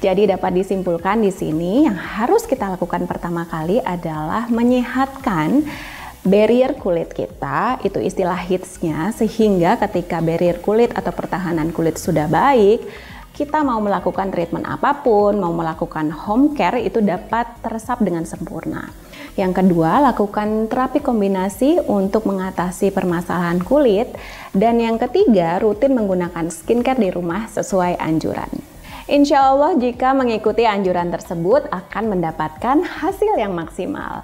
Jadi dapat disimpulkan di sini yang harus kita lakukan pertama kali adalah menyehatkan barrier kulit kita, itu istilah hitsnya, sehingga ketika barrier kulit atau pertahanan kulit sudah baik, kita mau melakukan treatment apapun, mau melakukan home care itu dapat teresap dengan sempurna. Yang kedua, lakukan terapi kombinasi untuk mengatasi permasalahan kulit. Dan yang ketiga, rutin menggunakan skincare di rumah sesuai anjuran. Insya Allah jika mengikuti anjuran tersebut akan mendapatkan hasil yang maksimal.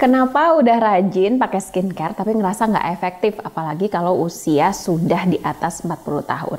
Kenapa udah rajin pakai skincare tapi ngerasa nggak efektif, apalagi kalau usia sudah di atas 40 tahun.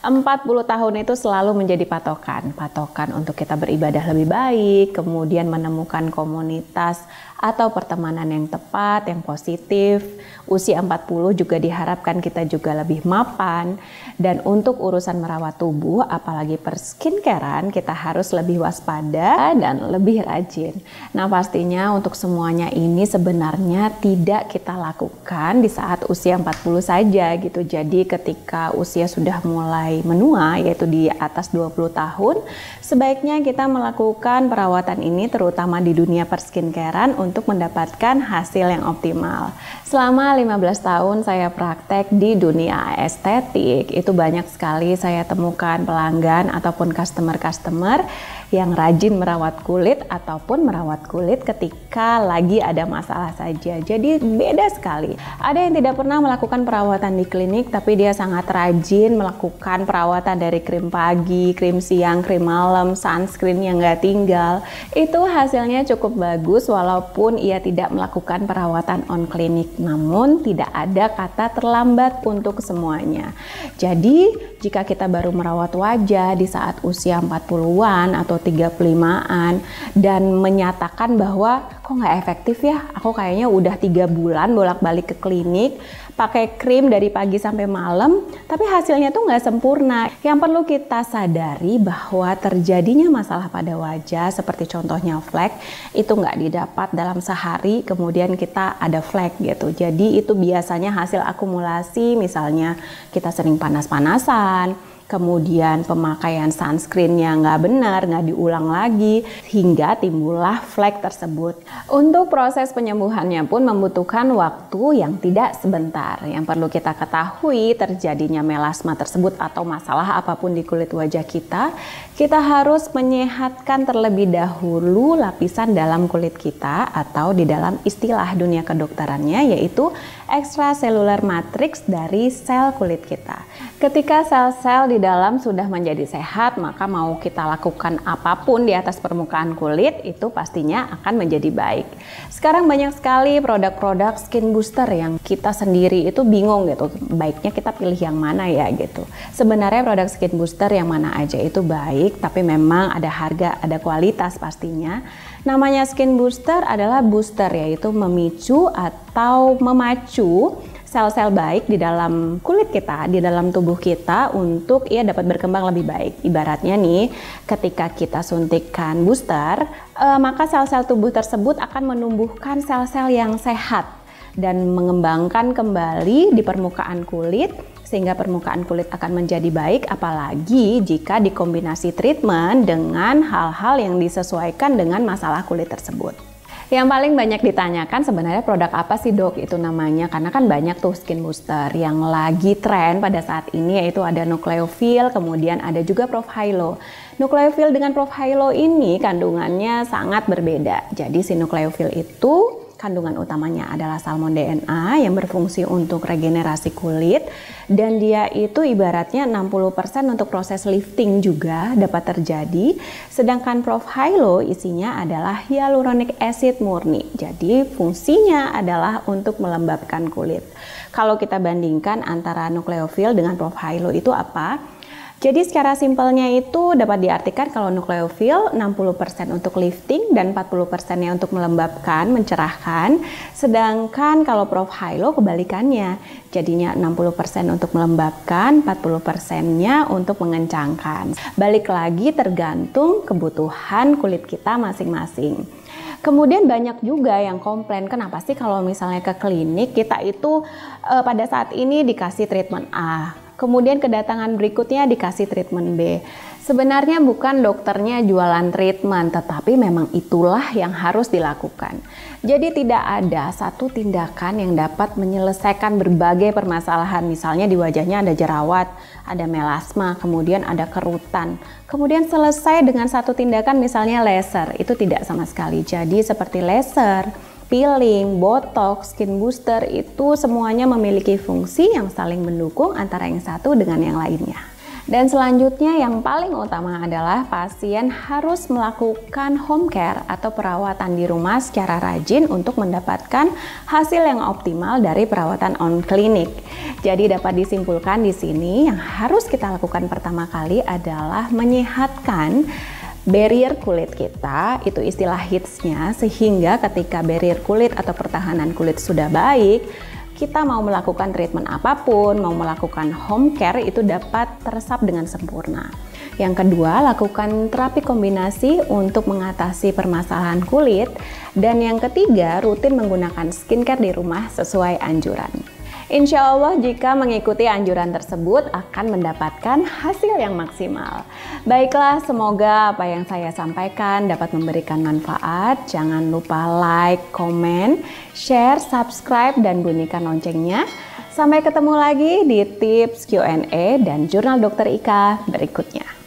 40 tahun itu selalu menjadi patokan untuk kita beribadah lebih baik, kemudian menemukan komunitas atau pertemanan yang tepat, yang positif. Usia 40 juga diharapkan kita juga lebih mapan, dan untuk urusan merawat tubuh, apalagi perskincarean, kita harus lebih waspada dan lebih rajin. Nah, pastinya untuk semuanya ini sebenarnya tidak kita lakukan di saat usia 40 saja gitu. Jadi ketika usia sudah mulai menua, yaitu di atas 20 tahun, sebaiknya kita melakukan perawatan ini terutama di dunia perskincarean untuk mendapatkan hasil yang optimal. Selama 15 tahun saya praktek di dunia estetik, itu banyak sekali saya temukan pelanggan ataupun customer-customer yang rajin merawat kulit ataupun merawat kulit ketika lagi ada masalah saja. Jadi beda sekali. Ada yang tidak pernah melakukan perawatan di klinik, tapi dia sangat rajin melakukan perawatan dari krim pagi, krim siang, krim malam, sunscreen yang nggak tinggal. Itu hasilnya cukup bagus walaupun ia tidak melakukan perawatan on klinik. Namun tidak ada kata terlambat untuk semuanya. Jadi jika kita baru merawat wajah di saat usia 40-an atau 35-an dan menyatakan bahwa kok nggak efektif ya, aku kayaknya udah 3 bulan bolak-balik ke klinik pakai krim dari pagi sampai malam tapi hasilnya tuh nggak sempurna. Yang perlu kita sadari bahwa terjadinya masalah pada wajah seperti contohnya flek itu nggak didapat dalam sehari kemudian kita ada flek gitu. Jadi itu biasanya hasil akumulasi, misalnya kita sering panas-panasan, kemudian pemakaian sunscreennya nggak benar, nggak diulang lagi, hingga timbullah flek tersebut. Untuk proses penyembuhannya pun membutuhkan waktu yang tidak sebentar. Yang perlu kita ketahui terjadinya melasma tersebut atau masalah apapun di kulit wajah kita harus menyehatkan terlebih dahulu lapisan dalam kulit kita atau di dalam istilah dunia kedokterannya yaitu extracellular matrix dari sel kulit kita. Ketika sel-sel di dalam sudah menjadi sehat, maka mau kita lakukan apapun di atas permukaan kulit itu pastinya akan menjadi baik. Sekarang banyak sekali produk-produk skin booster yang kita sendiri itu bingung gitu, baiknya kita pilih yang mana ya gitu. Sebenarnya produk skin booster yang mana aja itu baik, tapi memang ada harga, ada kualitas pastinya. Namanya skin booster adalah booster, yaitu memicu atau memacu sel-sel baik di dalam kulit kita, di dalam tubuh kita untuk ia dapat berkembang lebih baik. Ibaratnya nih, ketika kita suntikan booster, maka sel-sel tubuh tersebut akan menumbuhkan sel-sel yang sehat dan mengembangkan kembali di permukaan kulit sehingga permukaan kulit akan menjadi baik, apalagi jika dikombinasi treatment dengan hal-hal yang disesuaikan dengan masalah kulit tersebut. Yang paling banyak ditanyakan sebenarnya produk apa sih dok itu namanya, karena kan banyak tuh skin booster yang lagi tren pada saat ini, yaitu ada Nucleophil, kemudian ada juga Profhilo. Nucleophil dengan Profhilo ini kandungannya sangat berbeda. Jadi si Nucleophil itu kandungan utamanya adalah salmon DNA yang berfungsi untuk regenerasi kulit, dan dia itu ibaratnya 60% untuk proses lifting juga dapat terjadi. Sedangkan Profhilo isinya adalah hyaluronic acid murni. Jadi fungsinya adalah untuk melembabkan kulit. Kalau kita bandingkan antara Nucleophil dengan Profhilo itu apa? Jadi secara simpelnya itu dapat diartikan kalau nukleofil 60% untuk lifting dan 40%-nya untuk melembabkan, mencerahkan. Sedangkan kalau Prof Hailo kebalikannya, jadinya 60% untuk melembabkan, 40%-nya untuk mengencangkan. Balik lagi tergantung kebutuhan kulit kita masing-masing. Kemudian banyak juga yang komplain, kenapa sih kalau misalnya ke klinik kita itu pada saat ini dikasih treatment A, kemudian kedatangan berikutnya dikasih treatment B. Sebenarnya bukan dokternya jualan treatment, tetapi memang itulah yang harus dilakukan. Jadi tidak ada satu tindakan yang dapat menyelesaikan berbagai permasalahan. Misalnya di wajahnya ada jerawat, ada melasma, kemudian ada kerutan. Kemudian selesai dengan satu tindakan misalnya laser, itu tidak sama sekali. Jadi seperti laser, peeling, botox, skin booster itu semuanya memiliki fungsi yang saling mendukung antara yang satu dengan yang lainnya. Dan selanjutnya yang paling utama adalah pasien harus melakukan home care atau perawatan di rumah secara rajin untuk mendapatkan hasil yang optimal dari perawatan on klinik. Jadi dapat disimpulkan di sini yang harus kita lakukan pertama kali adalah menyehatkan barrier kulit kita, itu istilah hitsnya, sehingga ketika barrier kulit atau pertahanan kulit sudah baik, kita mau melakukan treatment apapun, mau melakukan home care itu dapat teresap dengan sempurna. Yang kedua, lakukan terapi kombinasi untuk mengatasi permasalahan kulit. Dan yang ketiga, rutin menggunakan skincare di rumah sesuai anjuran. Insya Allah jika mengikuti anjuran tersebut akan mendapatkan hasil yang maksimal. Baiklah, semoga apa yang saya sampaikan dapat memberikan manfaat. Jangan lupa like, komen, share, subscribe, dan bunyikan loncengnya. Sampai ketemu lagi di tips Q&A dan Jurnal Dokter Ika berikutnya.